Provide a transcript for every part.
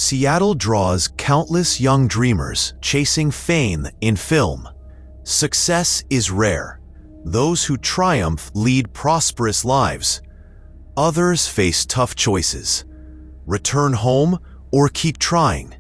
Seattle draws countless young dreamers chasing fame in film. Success is rare. Those who triumph lead prosperous lives. Others face tough choices. Return home or keep trying.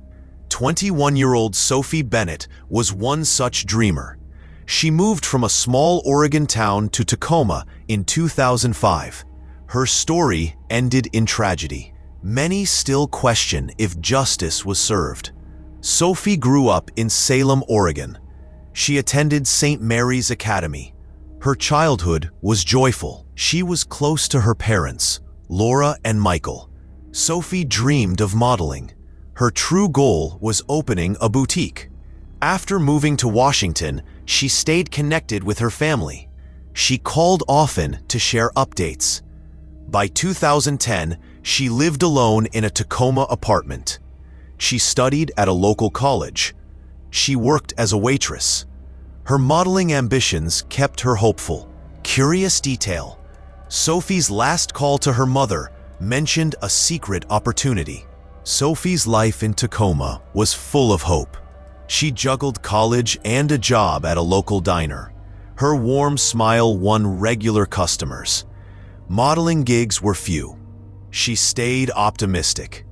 21-year-old Sophie Bennett was one such dreamer. She moved from a small Oregon town to Tacoma in 2005. Her story ended in tragedy. Many still question if justice was served. Sophie grew up in Salem, Oregon. She attended St. Mary's Academy. Her childhood was joyful. She was close to her parents, Laura and Michael. Sophie dreamed of modeling. Her true goal was opening a boutique. After moving to Washington, she stayed connected with her family. She called often to share updates. By 2010, she lived alone in a Tacoma apartment. She studied at a local college. She worked as a waitress. Her modeling ambitions kept her hopeful. Curious detail: Sophie's last call to her mother mentioned a secret opportunity. Sophie's life in Tacoma was full of hope. She juggled college and a job at a local diner. Her warm smile won regular customers. Modeling gigs were few. She stayed optimistic.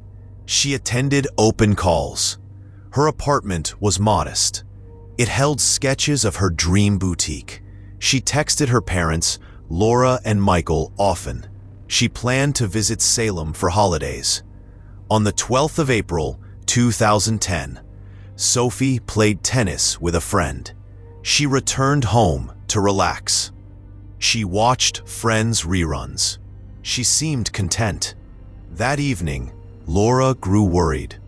She attended open calls. Her apartment was modest. It held sketches of her dream boutique. She texted her parents, Laura and Michael, often. She planned to visit Salem for holidays. On the 12th of April, 2010, Sophie played tennis with a friend. She returned home to relax. She watched Friends reruns. She seemed content. That evening, Laura grew worried.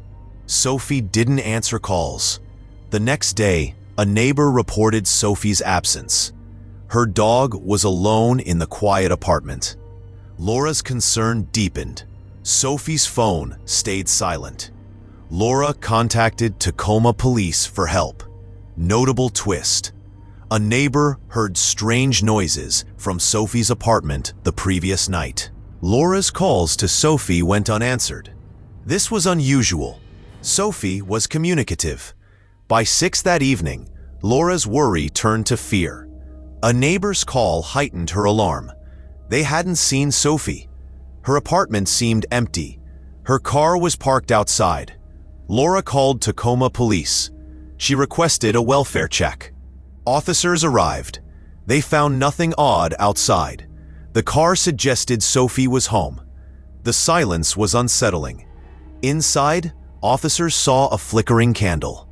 Sophie didn't answer calls. The next day, a neighbor reported Sophie's absence. Her dog was alone in the quiet apartment. Laura's concern deepened. Sophie's phone stayed silent. Laura contacted Tacoma police for help. Notable twist: a neighbor heard strange noises from Sophie's apartment the previous night. Laura's calls to Sophie went unanswered. This was unusual. Sophie was communicative. By 6 that evening, Laura's worry turned to fear. A neighbor's call heightened her alarm. They hadn't seen Sophie. Her apartment seemed empty. Her car was parked outside. Laura called Tacoma police. She requested a welfare check. Officers arrived. They found nothing odd outside. The car suggested Sophie was home. The silence was unsettling. Inside, officers saw a flickering candle.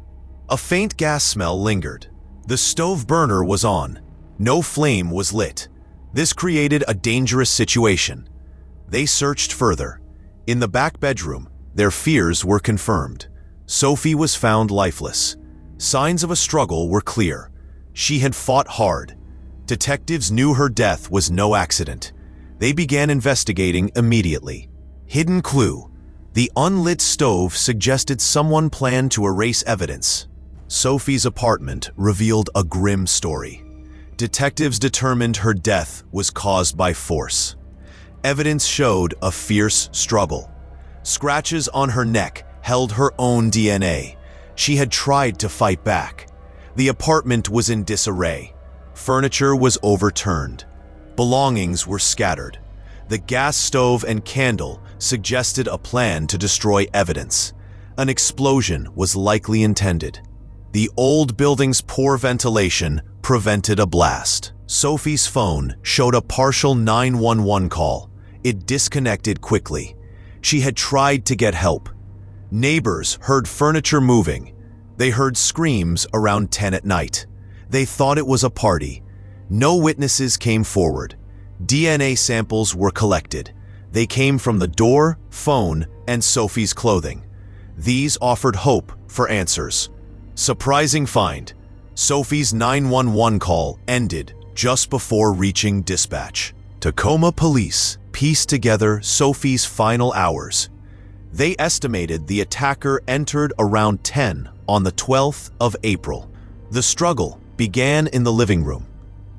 A faint gas smell lingered. The stove burner was on. No flame was lit. This created a dangerous situation. They searched further. In the back bedroom, their fears were confirmed. Sophie was found lifeless. Signs of a struggle were clear. She had fought hard. Detectives knew her death was no accident. They began investigating immediately. Hidden clue: the unlit stove suggested someone planned to erase evidence. Sophie's apartment revealed a grim story. Detectives determined her death was caused by force. Evidence showed a fierce struggle. Scratches on her neck held her own DNA. She had tried to fight back. The apartment was in disarray. Furniture was overturned. Belongings were scattered. The gas stove and candle suggested a plan to destroy evidence. An explosion was likely intended. The old building's poor ventilation prevented a blast. Sophie's phone showed a partial 911 call. It disconnected quickly. She had tried to get help. Neighbors heard furniture moving. They heard screams around 10 at night. They thought it was a party. No witnesses came forward. DNA samples were collected. They came from the door, phone, and Sophie's clothing. These offered hope for answers. Surprising find: Sophie's 911 call ended just before reaching dispatch. Tacoma police pieced together Sophie's final hours. They estimated the attacker entered around 10 on the 12th of April. The struggle began in the living room.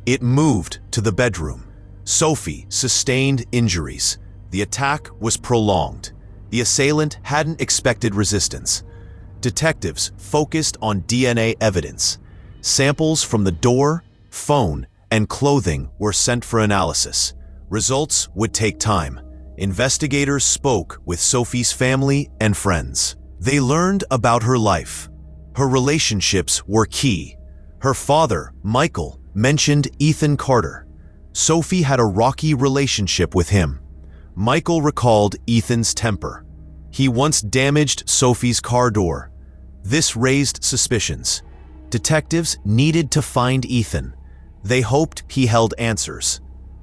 It moved to the bedroom. Sophie sustained injuries. The attack was prolonged. The assailant hadn't expected resistance. Detectives focused on DNA evidence. Samples from the door, phone, and clothing were sent for analysis. Results would take time. Investigators spoke with Sophie's family and friends. They learned about her life. Her relationships were key. Her father, Michael, mentioned Ethan Carter. Sophie had a rocky relationship with him. Michael recalled Ethan's temper. He once damaged Sophie's car door. This raised suspicions. Detectives needed to find Ethan. They hoped he held answers.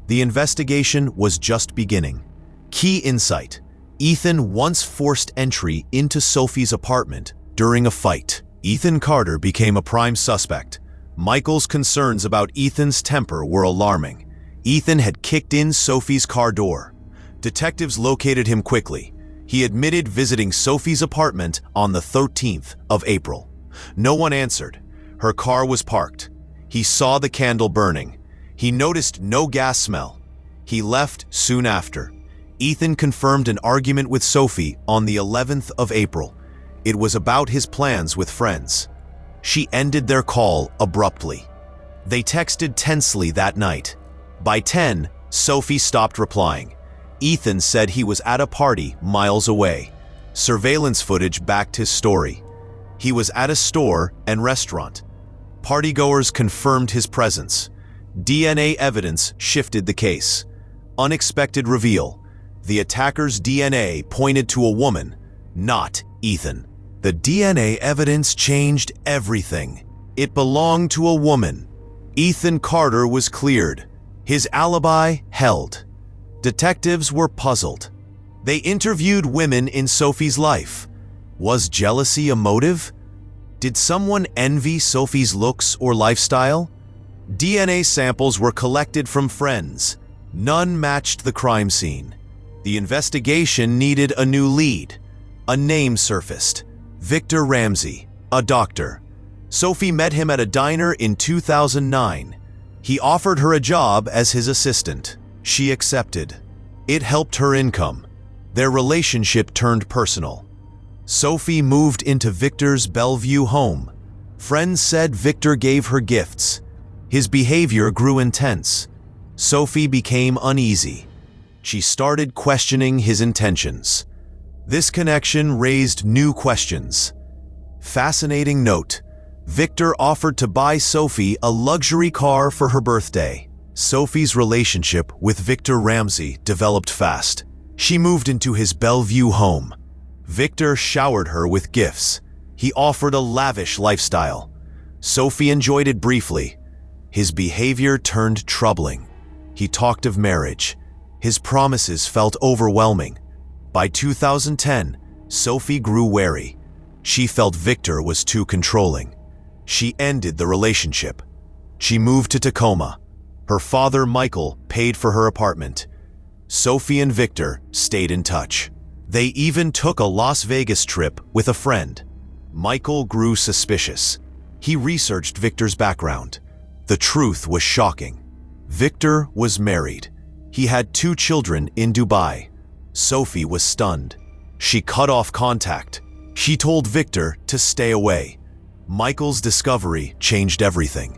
The investigation was just beginning. Key insight: Ethan once forced entry into Sophie's apartment during a fight. Ethan Carter became a prime suspect. Michael's concerns about Ethan's temper were alarming. Ethan had kicked in Sophie's car door. Detectives located him quickly. He admitted visiting Sophie's apartment on the 13th of April. No one answered. Her car was parked. He saw the candle burning. He noticed no gas smell. He left soon after. Ethan confirmed an argument with Sophie on the 11th of April. It was about his plans with friends. She ended their call abruptly. They texted tensely that night. By 10, Sophie stopped replying. Ethan said he was at a party miles away. Surveillance footage backed his story. He was at a store and restaurant. Partygoers confirmed his presence. DNA evidence shifted the case. Unexpected reveal: the attacker's DNA pointed to a woman, not Ethan. The DNA evidence changed everything. It belonged to a woman. Ethan Carter was cleared. His alibi held. Detectives were puzzled. They interviewed women in Sophie's life. Was jealousy a motive? Did someone envy Sophie's looks or lifestyle? DNA samples were collected from friends. None matched the crime scene. The investigation needed a new lead. A name surfaced: Victor Ramsey, a doctor. Sophie met him at a diner in 2009. He offered her a job as his assistant. She accepted. It helped her income. Their relationship turned personal. Sophie moved into Victor's Bellevue home. Friends said Victor gave her gifts. His behavior grew intense. Sophie became uneasy. She started questioning his intentions. This connection raised new questions. Fascinating note: Victor offered to buy Sophie a luxury car for her birthday. Sophie's relationship with Victor Ramsey developed fast. She moved into his Bellevue home. Victor showered her with gifts. He offered a lavish lifestyle. Sophie enjoyed it briefly. His behavior turned troubling. He talked of marriage. His promises felt overwhelming. By 2010, Sophie grew wary. She felt Victor was too controlling. She ended the relationship. She moved to Tacoma. Her father, Michael, paid for her apartment. Sophie and Victor stayed in touch. They even took a Las Vegas trip with a friend. Michael grew suspicious. He researched Victor's background. The truth was shocking. Victor was married. He had 2 children in Dubai. Sophie was stunned. She cut off contact. She told Victor to stay away. Michael's discovery changed everything.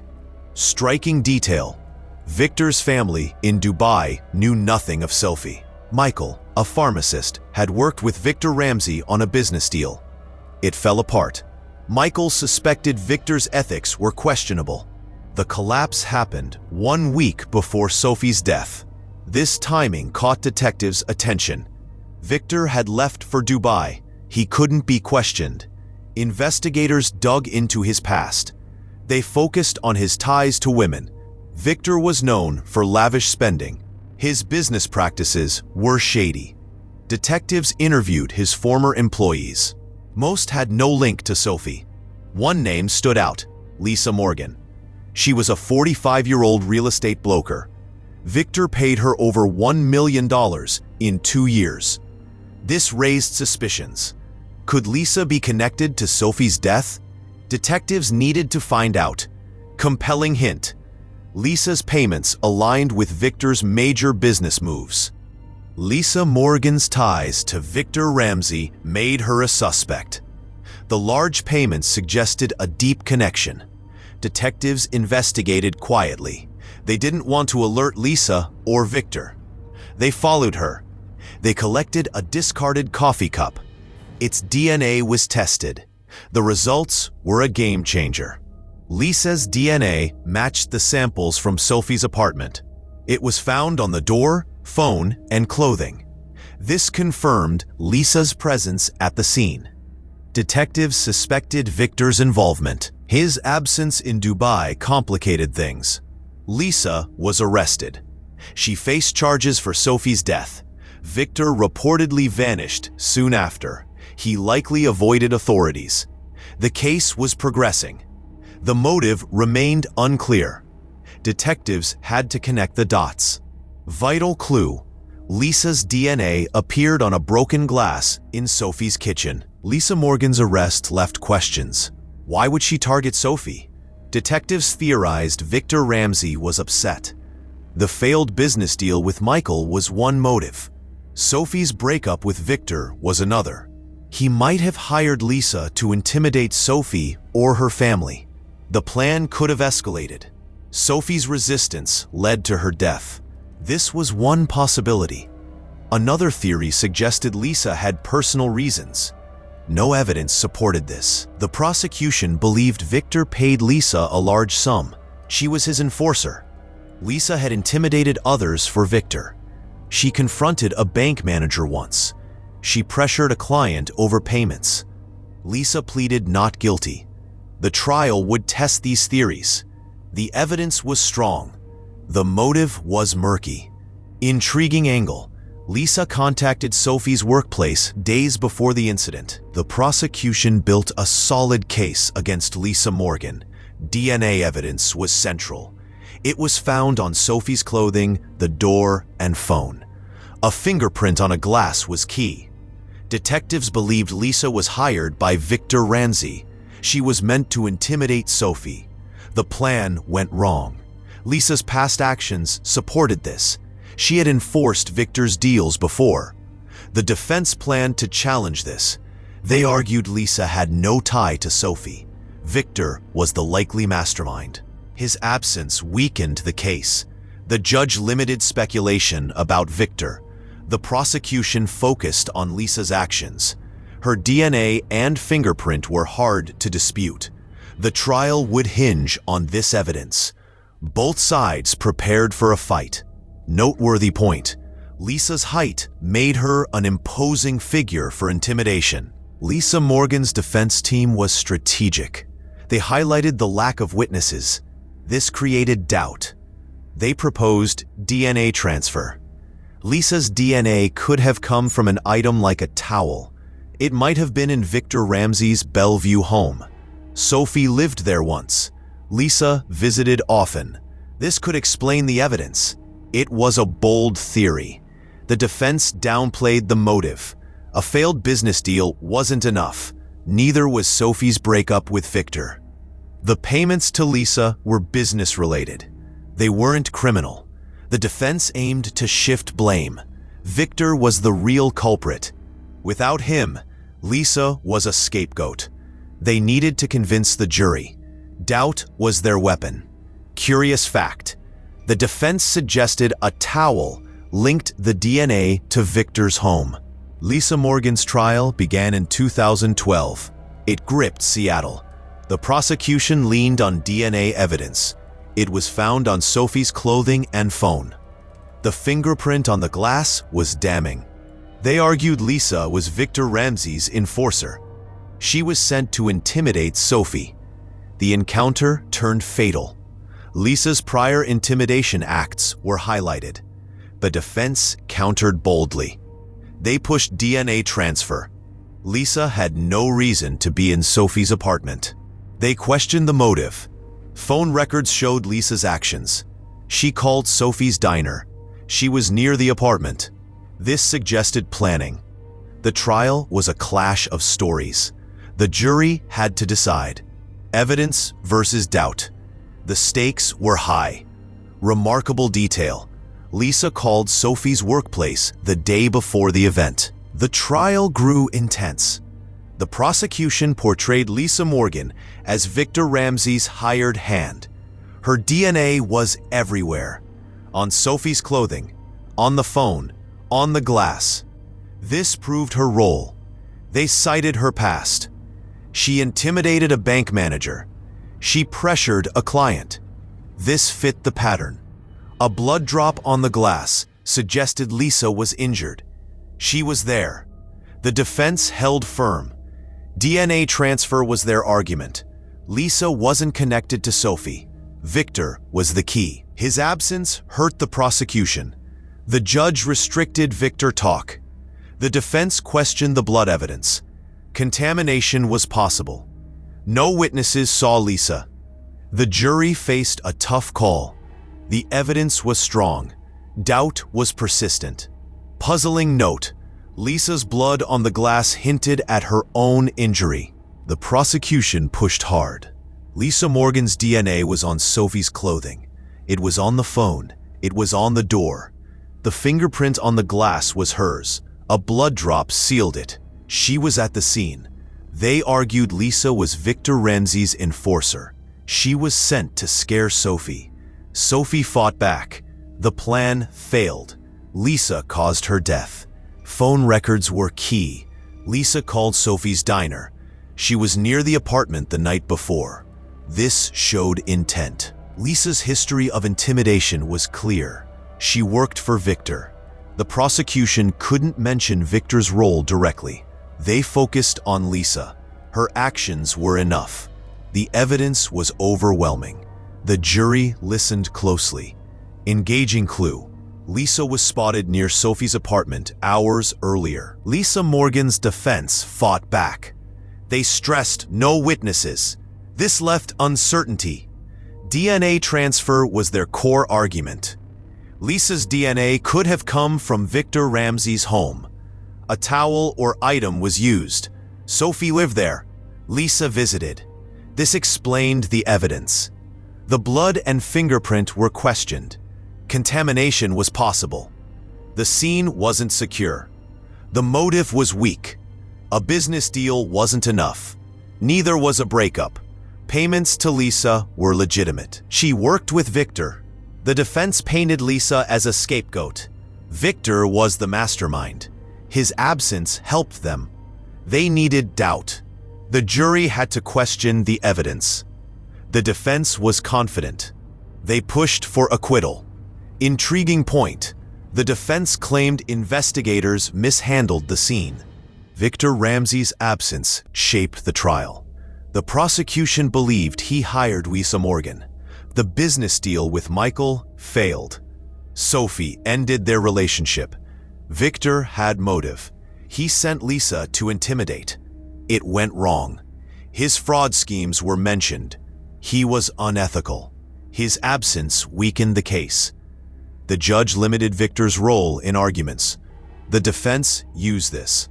Striking detail: Victor's family in Dubai knew nothing of Sophie. Michael, a pharmacist, had worked with Victor Ramsey on a business deal. It fell apart. Michael suspected Victor's ethics were questionable. The collapse happened 1 week before Sophie's death. This timing caught detectives' attention. Victor had left for Dubai. He couldn't be questioned. Investigators dug into his past. They focused on his ties to women. Victor was known for lavish spending. His business practices were shady. Detectives interviewed his former employees. Most had no link to Sophie. One name stood out: Lisa Morgan. She was a 45-year-old real estate broker. Victor paid her over $1 million in 2 years. This raised suspicions. Could Lisa be connected to Sophie's death? Detectives needed to find out. Compelling hint: Lisa's payments aligned with Victor's major business moves. Lisa Morgan's ties to Victor Ramsey made her a suspect. The large payments suggested a deep connection. Detectives investigated quietly. They didn't want to alert Lisa or Victor. They followed her. They collected a discarded coffee cup. Its DNA was tested. The results were a game changer. Lisa's DNA matched the samples from Sophie's apartment. It was found on the door, phone, and clothing. This confirmed Lisa's presence at the scene. Detectives suspected Victor's involvement. His absence in Dubai complicated things. Lisa was arrested. She faced charges for Sophie's death. Victor reportedly vanished soon after. He likely avoided authorities. The case was progressing. The motive remained unclear. Detectives had to connect the dots. Vital clue: Lisa's DNA appeared on a broken glass in Sophie's kitchen. Lisa Morgan's arrest left questions. Why would she target Sophie? Detectives theorized Victor Ramsey was upset. The failed business deal with Michael was one motive. Sophie's breakup with Victor was another. He might have hired Lisa to intimidate Sophie or her family. The plan could have escalated. Sophie's resistance led to her death. This was one possibility. Another theory suggested Lisa had personal reasons. No evidence supported this. The prosecution believed Victor paid Lisa a large sum. She was his enforcer. Lisa had intimidated others for Victor. She confronted a bank manager once. She pressured a client over payments. Lisa pleaded not guilty. The trial would test these theories. The evidence was strong. The motive was murky. Intriguing angle. Lisa contacted Sophie's workplace days before the incident. The prosecution built a solid case against Lisa Morgan. DNA evidence was central. It was found on Sophie's clothing, the door, and phone. A fingerprint on a glass was key. Detectives believed Lisa was hired by Victor Ramsey. She was meant to intimidate Sophie. The plan went wrong. Lisa's past actions supported this. She had enforced Victor's deals before. The defense planned to challenge this. They argued Lisa had no tie to Sophie. Victor was the likely mastermind. His absence weakened the case. The judge limited speculation about Victor. The prosecution focused on Lisa's actions. Her DNA and fingerprint were hard to dispute. The trial would hinge on this evidence. Both sides prepared for a fight. Noteworthy point: Lisa's height made her an imposing figure for intimidation. Lisa Morgan's defense team was strategic. They highlighted the lack of witnesses. This created doubt. They proposed DNA transfer. Lisa's DNA could have come from an item like a towel. It might have been in Victor Ramsey's Bellevue home. Sophie lived there once. Lisa visited often. This could explain the evidence. It was a bold theory. The defense downplayed the motive. A failed business deal wasn't enough. Neither was Sophie's breakup with Victor. The payments to Lisa were business-related. They weren't criminal. The defense aimed to shift blame. Victor was the real culprit. Without him, Lisa was a scapegoat. They needed to convince the jury. Doubt was their weapon. Curious fact: the defense suggested a towel linked the DNA to Victor's home. Lisa Morgan's trial began in 2012. It gripped Seattle. The prosecution leaned on DNA evidence. It was found on Sophie's clothing and phone. The fingerprint on the glass was damning. They argued Lisa was Victor Ramsey's enforcer. She was sent to intimidate Sophie. The encounter turned fatal. Lisa's prior intimidation acts were highlighted. The defense countered boldly. They pushed DNA transfer. Lisa had no reason to be in Sophie's apartment. They questioned the motive. Phone records showed Lisa's actions. She called Sophie's diner. She was near the apartment. This suggested planning. The trial was a clash of stories. The jury had to decide. Evidence versus doubt. The stakes were high. Remarkable detail. Lisa called Sophie's workplace the day before the event. The trial grew intense. The prosecution portrayed Lisa Morgan as Victor Ramsey's hired hand. Her DNA was everywhere, on Sophie's clothing, on the phone, on the glass. This proved her role. They cited her past. She intimidated a bank manager. She pressured a client. This fit the pattern. A blood drop on the glass suggested Lisa was injured. She was there. The defense held firm. DNA transfer was their argument. Lisa wasn't connected to Sophie. Victor was the key. His absence hurt the prosecution. The judge restricted Victor talk. The defense questioned the blood evidence. Contamination was possible. No witnesses saw Lisa. The jury faced a tough call. The evidence was strong. Doubt was persistent. Puzzling note: Lisa's blood on the glass hinted at her own injury. The prosecution pushed hard. Lisa Morgan's DNA was on Sophie's clothing. It was on the phone. It was on the door. The fingerprint on the glass was hers. A blood drop sealed it. She was at the scene. They argued Lisa was Victor Ramsey's enforcer. She was sent to scare Sophie. Sophie fought back. The plan failed. Lisa caused her death. Phone records were key. Lisa called Sophie's diner. She was near the apartment the night before. This showed intent. Lisa's history of intimidation was clear. She worked for Victor. The prosecution couldn't mention Victor's role directly. They focused on Lisa. Her actions were enough. The evidence was overwhelming. The jury listened closely. Engaging clue: Lisa was spotted near Sophie's apartment hours earlier. Lisa Morgan's defense fought back. They stressed no witnesses. This left uncertainty. DNA transfer was their core argument. Lisa's DNA could have come from Victor Ramsey's home. A towel or item was used. Sophie lived there. Lisa visited. This explained the evidence. The blood and fingerprint were questioned. Contamination was possible. The scene wasn't secure. The motive was weak. A business deal wasn't enough. Neither was a breakup. Payments to Lisa were legitimate. She worked with Victor. The defense painted Lisa as a scapegoat. Victor was the mastermind. His absence helped them. They needed doubt. The jury had to question the evidence. The defense was confident. They pushed for acquittal. Intriguing point: the defense claimed investigators mishandled the scene. Victor Ramsey's absence shaped the trial. The prosecution believed he hired Lisa Morgan. The business deal with Michael failed. Sophie ended their relationship. Victor had motive. He sent Lisa to intimidate. It went wrong. His fraud schemes were mentioned. He was unethical. His absence weakened the case. The judge limited Victor's role in arguments. The defense used this.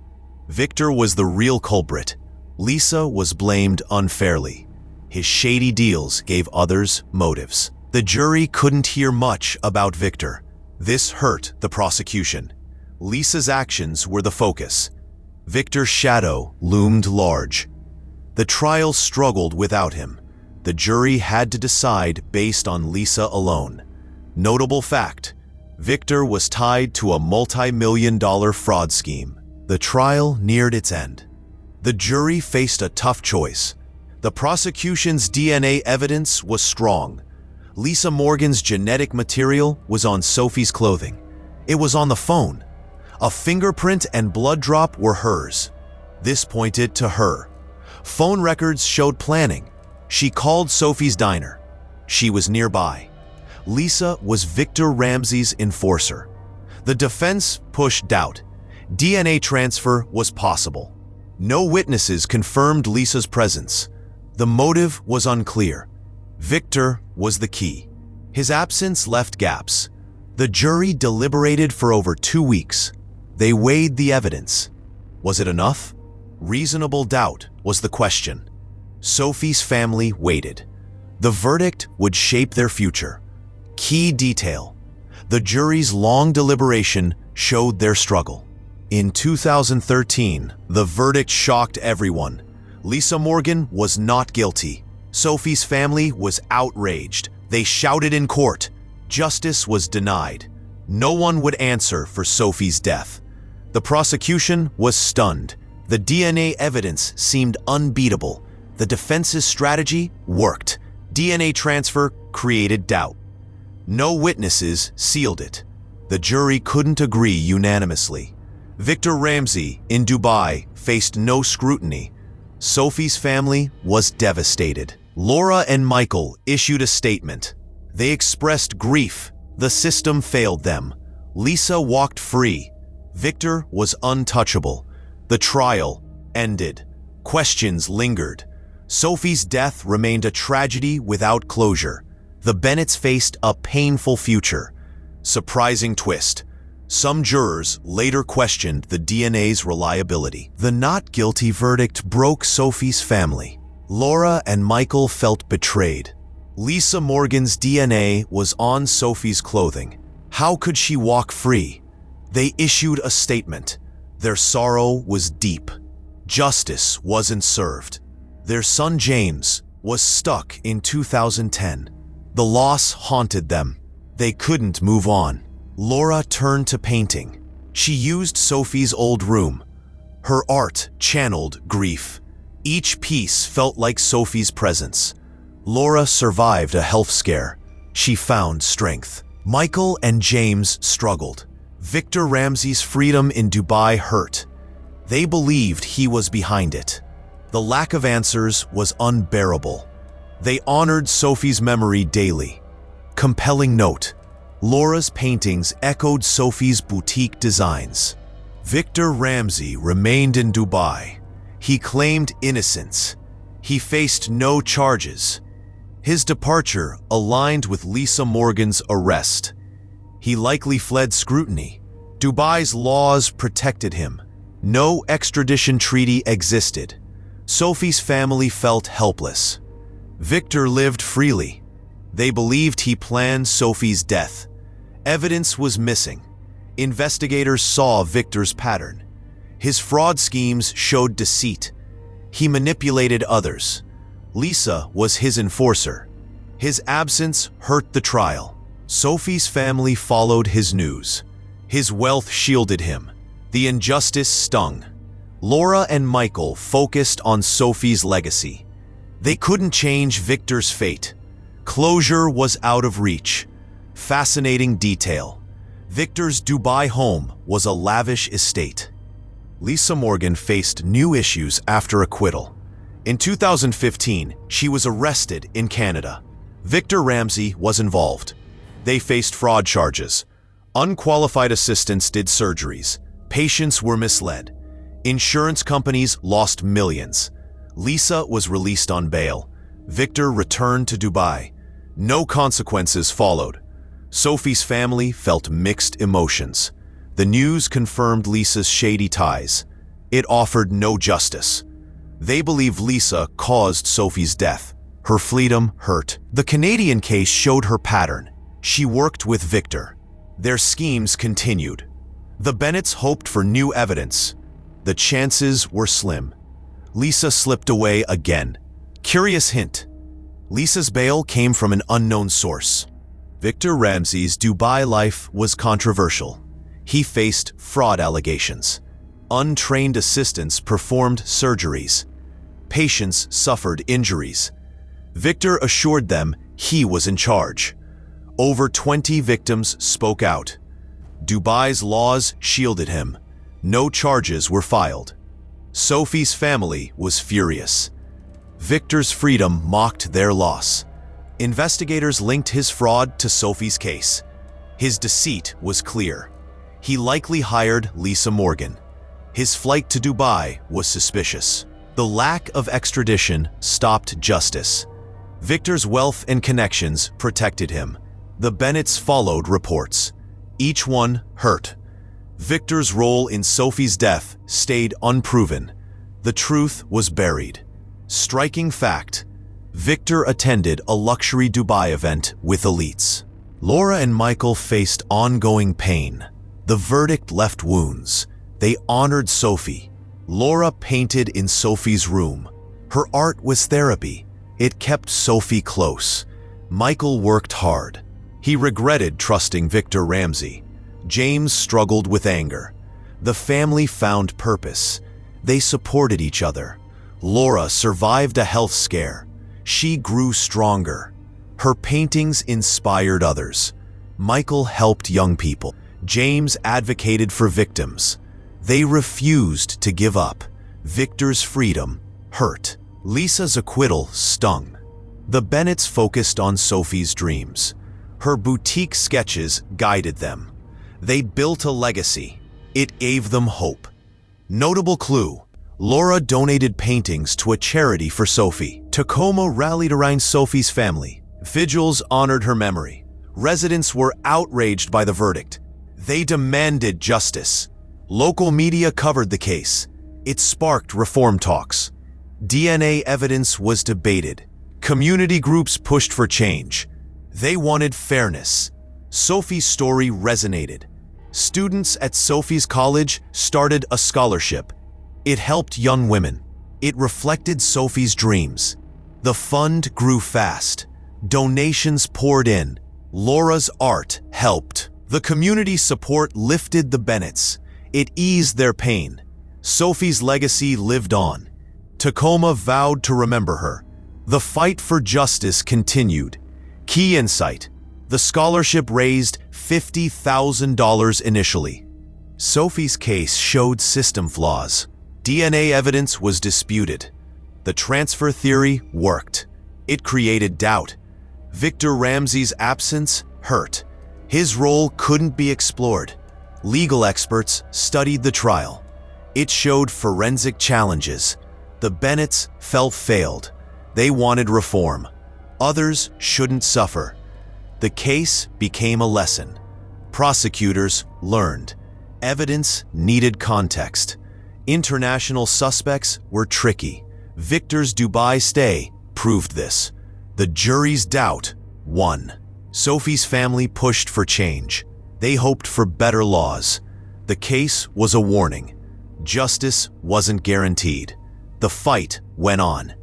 Victor was the real culprit. Lisa was blamed unfairly. His shady deals gave others motives. The jury couldn't hear much about Victor. This hurt the prosecution. Lisa's actions were the focus. Victor's shadow loomed large. The trial struggled without him. The jury had to decide based on Lisa alone. Notable fact: Victor was tied to a multi-million-dollar fraud scheme. The trial neared its end. The jury faced a tough choice. The prosecution's DNA evidence was strong. Lisa Morgan's genetic material was on Sophie's clothing. It was on the phone. A fingerprint and blood drop were hers. This pointed to her. Phone records showed planning. She called Sophie's diner. She was nearby. Lisa was Victor Ramsey's enforcer. The defense pushed doubt. DNA transfer was possible. No witnesses confirmed Lisa's presence. The motive was unclear. Victor was the key. His absence left gaps. The jury deliberated for over 2 weeks. They weighed the evidence. Was it enough? Reasonable doubt was the question. Sophie's family waited. The verdict would shape their future. Key detail: The jury's long deliberation showed their struggle. In 2013, the verdict shocked everyone. Lisa Morgan was not guilty. Sophie's family was outraged. They shouted in court. Justice was denied. No one would answer for Sophie's death. The prosecution was stunned. The DNA evidence seemed unbeatable. The defense's strategy worked. DNA transfer created doubt. No witnesses sealed it. The jury couldn't agree unanimously. Victor Ramsey in Dubai faced no scrutiny. Sophie's family was devastated. Laura and Michael issued a statement. They expressed grief. The system failed them. Lisa walked free. Victor was untouchable. The trial ended. Questions lingered. Sophie's death remained a tragedy without closure. The Bennetts faced a painful future. Surprising twist. Some jurors later questioned the DNA's reliability. The not guilty verdict broke Sophie's family. Laura and Michael felt betrayed. Lisa Morgan's DNA was on Sophie's clothing. How could she walk free? They issued a statement. Their sorrow was deep. Justice wasn't served. Their son James was stuck in 2010. The loss haunted them. They couldn't move on. Laura turned to painting. She used Sophie's old room. Her art channeled grief. Each piece felt like Sophie's presence. Laura survived a health scare. She found strength. Michael and James struggled. Victor Ramsey's freedom in Dubai hurt. They believed he was behind it. The lack of answers was unbearable. They honored Sophie's memory daily. Compelling note. Laura's paintings echoed Sophie's boutique designs. Victor Ramsey remained in Dubai. He claimed innocence. He faced no charges. His departure aligned with Lisa Morgan's arrest. He likely fled scrutiny. Dubai's laws protected him. No extradition treaty existed. Sophie's family felt helpless. Victor lived freely. They believed he planned Sophie's death. Evidence was missing. Investigators saw Victor's pattern. His fraud schemes showed deceit. He manipulated others. Lisa was his enforcer. His absence hurt the trial. Sophie's family followed his news. His wealth shielded him. The injustice stung. Laura and Michael focused on Sophie's legacy. They couldn't change Victor's fate. Closure was out of reach. Fascinating detail. Victor's Dubai home was a lavish estate. Lisa Morgan faced new issues after acquittal. In 2015, she was arrested in Canada. Victor Ramsey was involved. They faced fraud charges. Unqualified assistants did surgeries. Patients were misled. Insurance companies lost millions. Lisa was released on bail. Victor returned to Dubai. No consequences followed. Sophie's family felt mixed emotions. The news confirmed Lisa's shady ties. It offered no justice. They believe Lisa caused Sophie's death. Her freedom hurt. The Canadian case showed her pattern. She worked with Victor. Their schemes continued. The Bennetts hoped for new evidence. The chances were slim. Lisa slipped away again. Curious hint. Lisa's bail came from an unknown source. Victor Ramsey's Dubai life was controversial. He faced fraud allegations. Untrained assistants performed surgeries. Patients suffered injuries. Victor assured them he was in charge. Over 20 victims spoke out. Dubai's laws shielded him. No charges were filed. Sophie's family was furious. Victor's freedom mocked their loss. Investigators linked his fraud to Sophie's case. His deceit was clear. He likely hired Lisa Morgan. His flight to Dubai was suspicious. The lack of extradition stopped justice. Victor's wealth and connections protected him. The Bennetts followed reports. Each one hurt. Victor's role in Sophie's death stayed unproven. The truth was buried. Striking fact: Victor attended a luxury Dubai event with elites. Laura and Michael faced ongoing pain. The verdict left wounds. They honored Sophie. Laura painted in Sophie's room. Her art was therapy. It kept Sophie close. Michael worked hard. He regretted trusting Victor Ramsey. James struggled with anger. The family found purpose. They supported each other. Laura survived a health scare. She grew stronger. Her paintings inspired others. Michael helped young people. James advocated for victims. They refused to give up. Victor's freedom hurt. Lisa's acquittal stung. The Bennetts focused on Sophie's dreams. Her boutique sketches guided them. They built a legacy. It gave them hope. Notable clue: Laura donated paintings to a charity for Sophie. Tacoma rallied around Sophie's family. Vigils honored her memory. Residents were outraged by the verdict. They demanded justice. Local media covered the case. It sparked reform talks. DNA evidence was debated. Community groups pushed for change. They wanted fairness. Sophie's story resonated. Students at Sophie's college started a scholarship. It helped young women. It reflected Sophie's dreams. The fund grew fast. Donations poured in. Laura's art helped. The community support lifted the Bennetts. It eased their pain. Sophie's legacy lived on. Tacoma vowed to remember her. The fight for justice continued. Key insight: the scholarship raised $50,000 initially. Sophie's case showed system flaws. DNA evidence was disputed. The transfer theory worked. It created doubt. Victor Ramsey's absence hurt. His role couldn't be explored. Legal experts studied the trial. It showed forensic challenges. The Bennetts felt failed. They wanted reform. Others shouldn't suffer. The case became a lesson. Prosecutors learned. Evidence needed context. International suspects were tricky. Victor's Dubai stay proved this. The jury's doubt won. Sophie's family pushed for change. They hoped for better laws. The case was a warning. Justice wasn't guaranteed. The fight went on.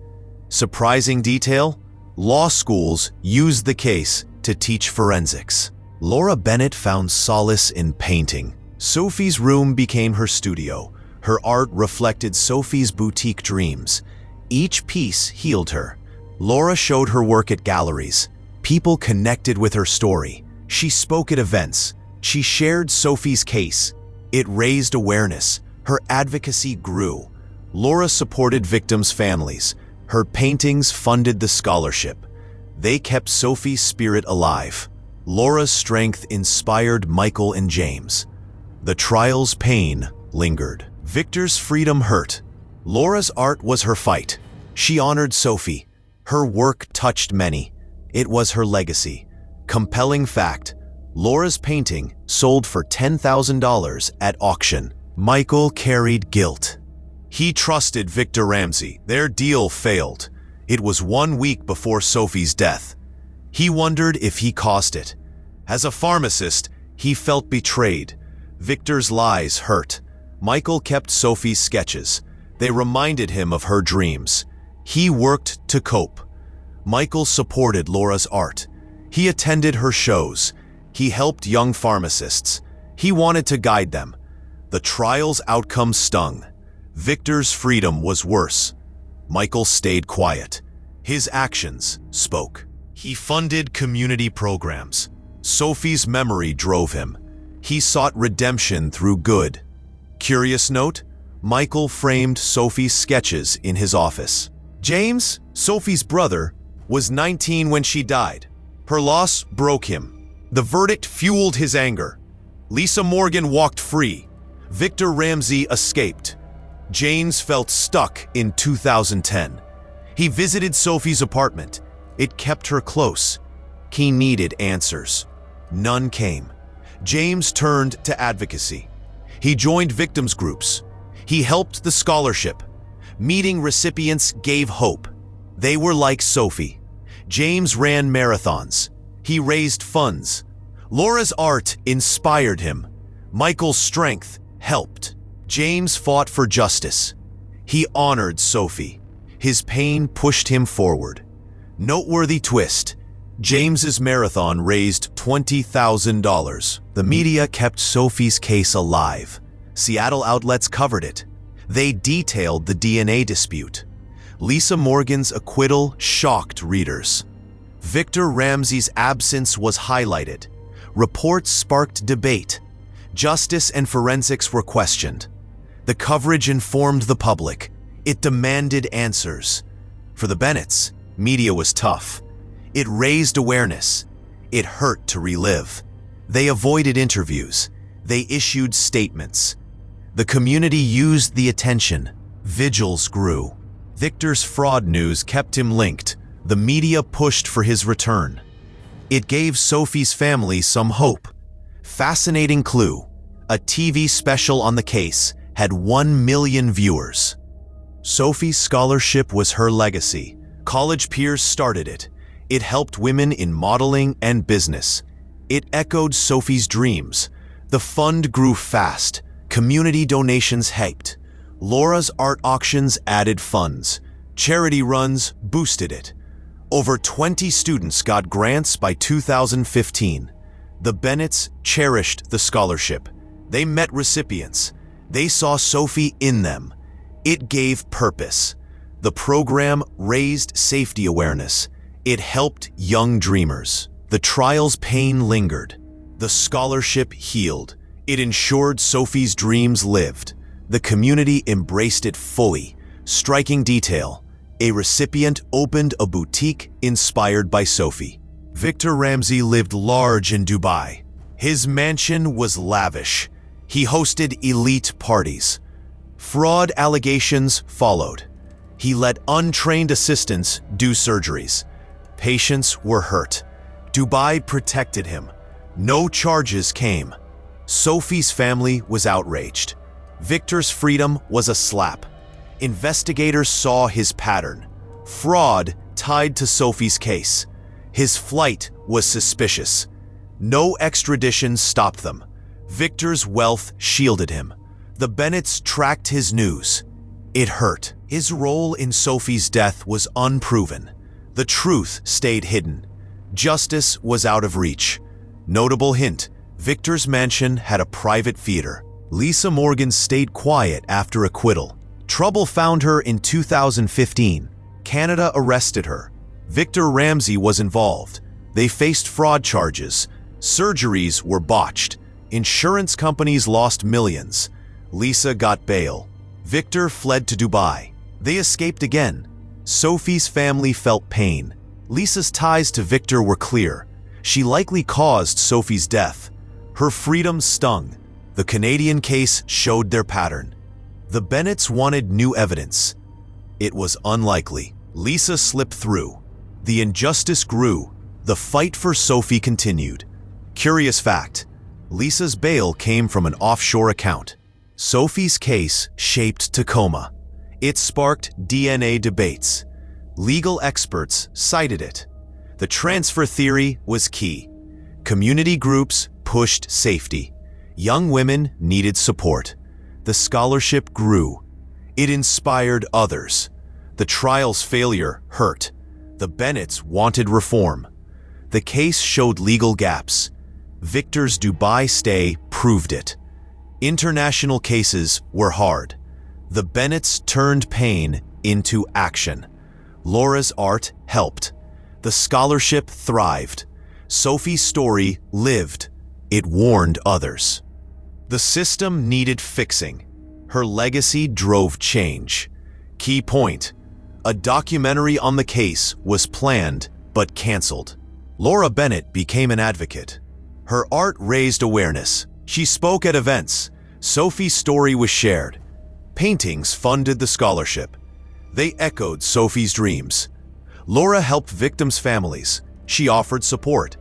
Surprising detail: law schools used the case to teach forensics. Laura Bennett found solace in painting. Sophie's room became her studio. Her art reflected Sophie's boutique dreams. Each piece healed her. Laura showed her work at galleries. People connected with her story. She spoke at events. She shared Sophie's case. It raised awareness. Her advocacy grew. Laura supported victims' families. Her paintings funded the scholarship. They kept Sophie's spirit alive. Laura's strength inspired Michael and James. The trial's pain lingered. Victor's freedom hurt. Laura's art was her fight. She honored Sophie. Her work touched many. It was her legacy. Compelling fact: Laura's painting sold for $10,000 at auction. Michael carried guilt. He trusted Victor Ramsey. Their deal failed. It was 1 week before Sophie's death. He wondered if he caused it. As a pharmacist, he felt betrayed. Victor's lies hurt. Michael kept Sophie's sketches. They reminded him of her dreams. He worked to cope. Michael supported Laura's art. He attended her shows. He helped young pharmacists. He wanted to guide them. The trial's outcome stung. Victor's freedom was worse. Michael stayed quiet. His actions spoke. He funded community programs. Sophie's memory drove him. He sought redemption through good. Curious note: Michael framed Sophie's sketches in his office. James, Sophie's brother, was 19 when she died. Her loss broke him. The verdict fueled his anger. Lisa Morgan walked free. Victor Ramsey escaped. James felt stuck in 2010. He visited Sophie's apartment. It kept her close. He needed answers. None came. James turned to advocacy. He joined victims groups. He helped the scholarship. Meeting recipients gave hope. They were like Sophie. James ran marathons. He raised funds. Laura's art inspired him. Michael's strength helped. James fought for justice. He honored Sophie. His pain pushed him forward. Noteworthy twist: James's marathon raised $20,000. The media kept Sophie's case alive. Seattle outlets covered it. They detailed the DNA dispute. Lisa Morgan's acquittal shocked readers. Victor Ramsey's absence was highlighted. Reports sparked debate. Justice and forensics were questioned. The coverage informed the public. It demanded answers. For the Bennetts, media was tough. It raised awareness. It hurt to relive. They avoided interviews. They issued statements. The community used the attention. Vigils grew. Victor's fraud news kept him linked. The media pushed for his return. It gave Sophie's family some hope. Fascinating clue: a TV special on the case had 1 million viewers. Sophie's scholarship was her legacy. College peers started it. It helped women in modeling and business. It echoed Sophie's dreams. The fund grew fast. Community donations hyped. Laura's art auctions added funds. Charity runs boosted it. Over 20 students got grants by 2015. The Bennetts cherished the scholarship. They met recipients. They saw Sophie in them. It gave purpose. The program raised safety awareness. It helped young dreamers. The trial's pain lingered. The scholarship healed. It ensured Sophie's dreams lived. The community embraced it fully. Striking detail: a recipient opened a boutique inspired by Sophie. Victor Ramsey lived large in Dubai. His mansion was lavish. He hosted elite parties. Fraud allegations followed. He let untrained assistants do surgeries. Patients were hurt. Dubai protected him. No charges came. Sophie's family was outraged. Victor's freedom was a slap. Investigators saw his pattern. Fraud tied to Sophie's case. His flight was suspicious. No extradition stopped them. Victor's wealth shielded him. The Bennetts tracked his news. It hurt. His role in Sophie's death was unproven. The truth stayed hidden. Justice was out of reach. Notable hint: Victor's mansion had a private theater. Lisa Morgan stayed quiet after acquittal. Trouble found her in 2015. Canada arrested her. Victor Ramsey was involved. They faced fraud charges. Surgeries were botched. Insurance companies lost millions. Lisa got bail. Victor fled to Dubai. They escaped again. Sophie's family felt pain. Lisa's ties to Victor were clear. She likely caused Sophie's death. Her freedom stung. The Canadian case showed their pattern. The Bennetts wanted new evidence. It was unlikely. Lisa slipped through. The injustice grew. The fight for Sophie continued. Curious fact: Lisa's bail came from an offshore account. Sophie's case shaped Tacoma. It sparked DNA debates. Legal experts cited it. The transfer theory was key. Community groups pushed safety. Young women needed support. The scholarship grew. It inspired others. The trial's failure hurt. The Bennetts wanted reform. The case showed legal gaps. Victor's Dubai stay proved it. International cases were hard. The Bennetts turned pain into action. Laura's art helped. The scholarship thrived. Sophie's story lived. It warned others. The system needed fixing. Her legacy drove change. Key point: a documentary on the case was planned but canceled. Laura Bennett became an advocate. Her art raised awareness. She spoke at events. Sophie's story was shared. Paintings funded the scholarship. They echoed Sophie's dreams. Laura helped victims' families. She offered support.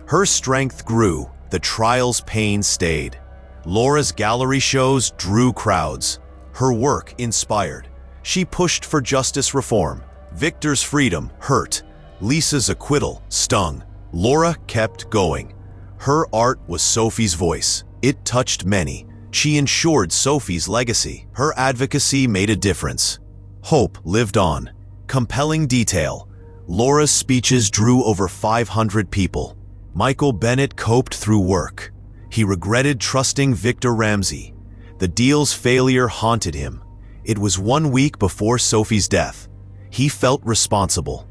Her strength grew. The trial's pain stayed. Laura's gallery shows drew crowds. Her work inspired. She pushed for justice reform. Victor's freedom hurt. Lisa's acquittal stung. Laura kept going. Her art was Sophie's voice. It touched many. She ensured Sophie's legacy. Her advocacy made a difference. Hope lived on. Compelling detail. Laura's speeches drew over 500 people. Michael Bennett coped through work. He regretted trusting Victor Ramsey. The deal's failure haunted him. It was 1 week before Sophie's death. He felt responsible.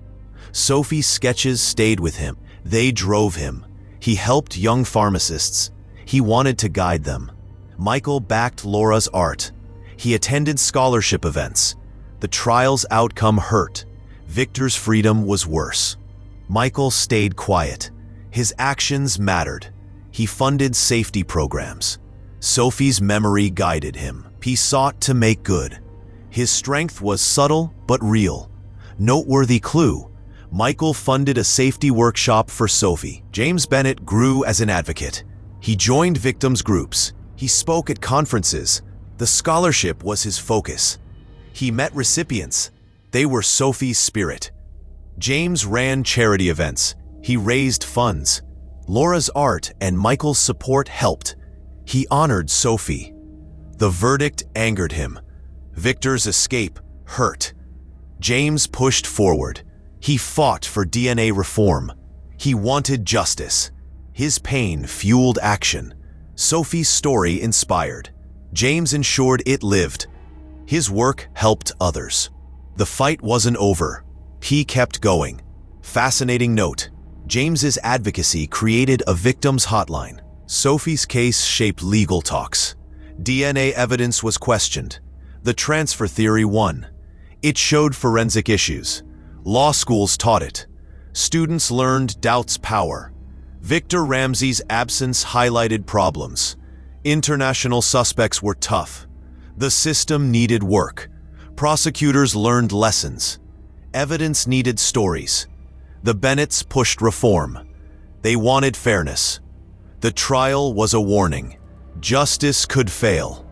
Sophie's sketches stayed with him. They drove him. He helped young pharmacists. He wanted to guide them. Michael backed Laura's art. He attended scholarship events. The trial's outcome hurt. Victor's freedom was worse. Michael stayed quiet. His actions mattered. He funded safety programs. Sophie's memory guided him. He sought to make good. His strength was subtle but real. Noteworthy clue: Michael funded a safety workshop for Sophie. James Bennett grew as an advocate. He joined victims' groups. He spoke at conferences. The scholarship was his focus. He met recipients. They were Sophie's spirit. James ran charity events. He raised funds. Laura's art and Michael's support helped. He honored Sophie. The verdict angered him. Victor's escape hurt. James pushed forward. He fought for DNA reform. He wanted justice. His pain fueled action. Sophie's story inspired. James ensured it lived. His work helped others. The fight wasn't over. He kept going. Fascinating note: James's advocacy created a victims' hotline. Sophie's case shaped legal talks. DNA evidence was questioned. The transfer theory won. It showed forensic issues. Law schools taught it. Students learned doubt's power. Victor Ramsey's absence highlighted problems. International suspects were tough. The system needed work. Prosecutors learned lessons. Evidence needed stories. The Bennetts pushed reform. They wanted fairness. The trial was a warning. Justice could fail.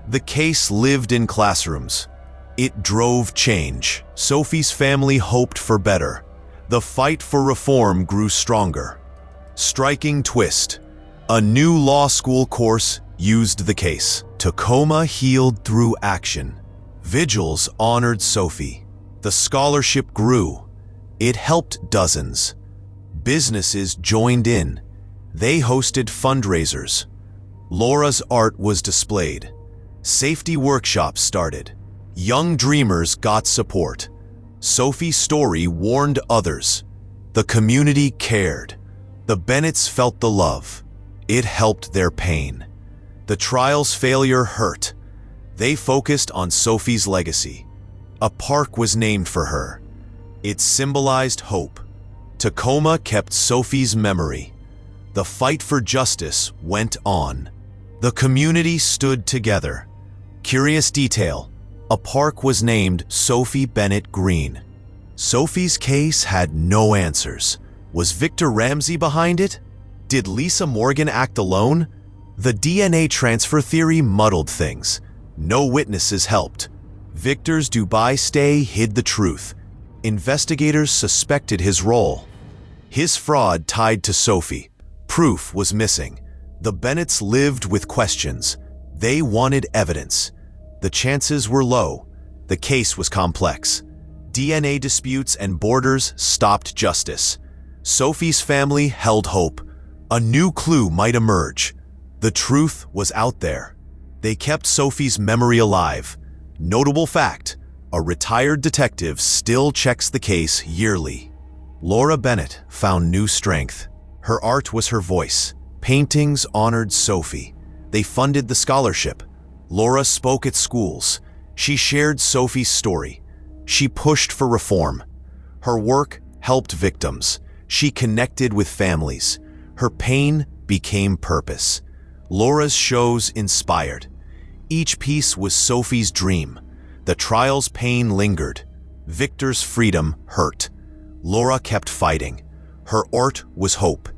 The case lived in classrooms. It drove change. Sophie's family hoped for better. The fight for reform grew stronger. Striking twist: a new law school course used the case. Tacoma healed through action. Vigils honored Sophie. The scholarship grew. It helped dozens. Businesses joined in. They hosted fundraisers. Laura's art was displayed. Safety workshops started. Young dreamers got support. Sophie's story warned others. The community cared. The Bennetts felt the love. It helped their pain. The trial's failure hurt. They focused on Sophie's legacy. A park was named for her. It symbolized hope. Tacoma kept Sophie's memory. The fight for justice went on. The community stood together. Curious detail: a park was named Sophie Bennett Green. Sophie's case had no answers. Was Victor Ramsey behind it? Did Lisa Morgan act alone? The DNA transfer theory muddled things. No witnesses helped. Victor's Dubai stay hid the truth. Investigators suspected his role. His fraud tied to Sophie. Proof was missing. The Bennetts lived with questions. They wanted evidence. The chances were low. The case was complex. DNA disputes and borders stopped justice. Sophie's family held hope. A new clue might emerge. The truth was out there. They kept Sophie's memory alive. Notable fact: a retired detective still checks the case yearly. Laura Bennett found new strength. Her art was her voice. Paintings honored Sophie. They funded the scholarship. Laura spoke at schools. She shared Sophie's story. She pushed for reform. Her work helped victims. She connected with families. Her pain became purpose. Laura's shows inspired. Each piece was Sophie's dream. The trial's pain lingered. Victor's freedom hurt. Laura kept fighting. Her art was hope.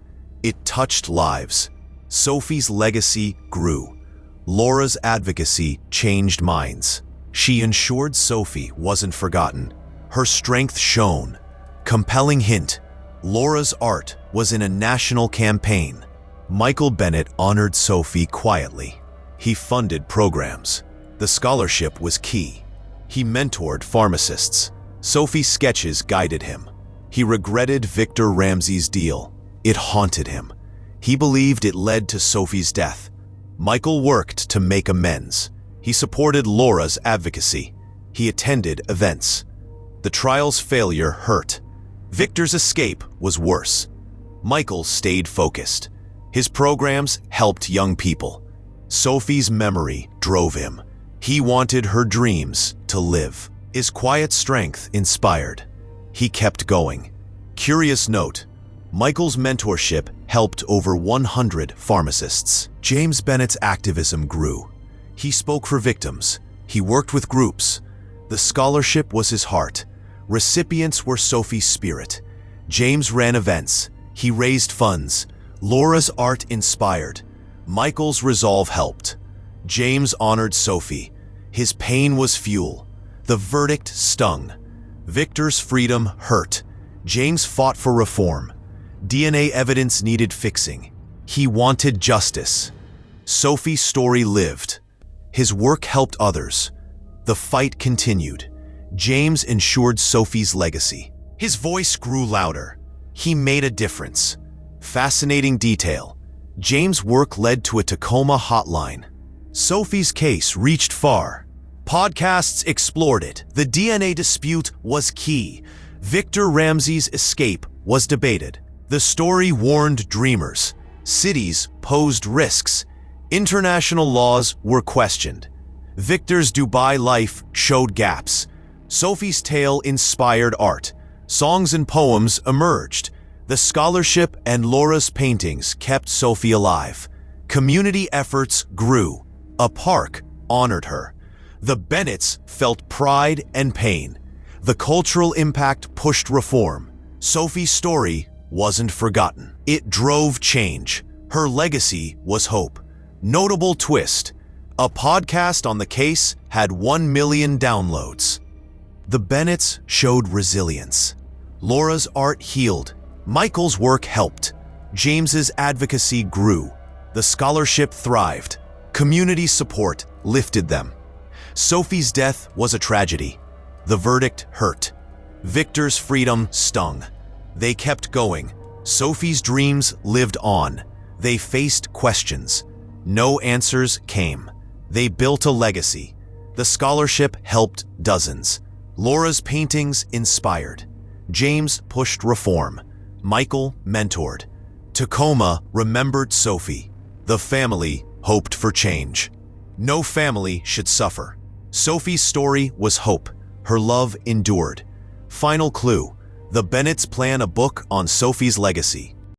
It touched lives. Sophie's legacy grew. Laura's advocacy changed minds. She ensured Sophie wasn't forgotten. Her strength shone. Compelling hint: Laura's art was in a national campaign. Michael Bennett honored Sophie quietly. He funded programs. The scholarship was key. He mentored pharmacists. Sophie's sketches guided him. He regretted Victor Ramsey's deal. It haunted him. He believed it led to Sophie's death. Michael worked to make amends. He supported Laura's advocacy. He attended events. The trial's failure hurt. Victor's escape was worse. Michael stayed focused. His programs helped young people. Sophie's memory drove him. He wanted her dreams to live. His quiet strength inspired. He kept going. Curious note: Michael's mentorship helped over 100 pharmacists. James Bennett's activism grew. He spoke for victims. He worked with groups. The scholarship was his heart. Recipients were Sophie's spirit. James ran events. He raised funds. Laura's art inspired. Michael's resolve helped. James honored Sophie. His pain was fuel. The verdict stung. Victor's freedom hurt. James fought for reform. DNA evidence needed fixing. He wanted justice. Sophie's story lived. His work helped others. The fight continued. James ensured Sophie's legacy. His voice grew louder. He made a difference. Fascinating detail: James' work led to a Tacoma hotline. Sophie's case reached far. Podcasts explored it. The DNA dispute was key. Victor Ramsey's escape was debated. The story warned dreamers. Cities posed risks. International laws were questioned. Victor's Dubai life showed gaps. Sophie's tale inspired art. Songs and poems emerged. The scholarship and Laura's paintings kept Sophie alive. Community efforts grew. A park honored her. The Bennetts felt pride and pain. The cultural impact pushed reform. Sophie's story wasn't forgotten. It drove change. Her legacy was hope. Notable twist: a podcast on the case had 1 million downloads. The Bennetts showed resilience. Laura's art healed. Michael's work helped. James's advocacy grew. The scholarship thrived. Community support lifted them. Sophie's death was a tragedy. The verdict hurt. Victor's freedom stung. They kept going. Sophie's dreams lived on. They faced questions. No answers came. They built a legacy. The scholarship helped dozens. Laura's paintings inspired. James pushed reform. Michael mentored. Tacoma remembered Sophie. The family hoped for change. No family should suffer. Sophie's story was hope. Her love endured. Final clue: the Bennetts plan a book on Sophie's legacy.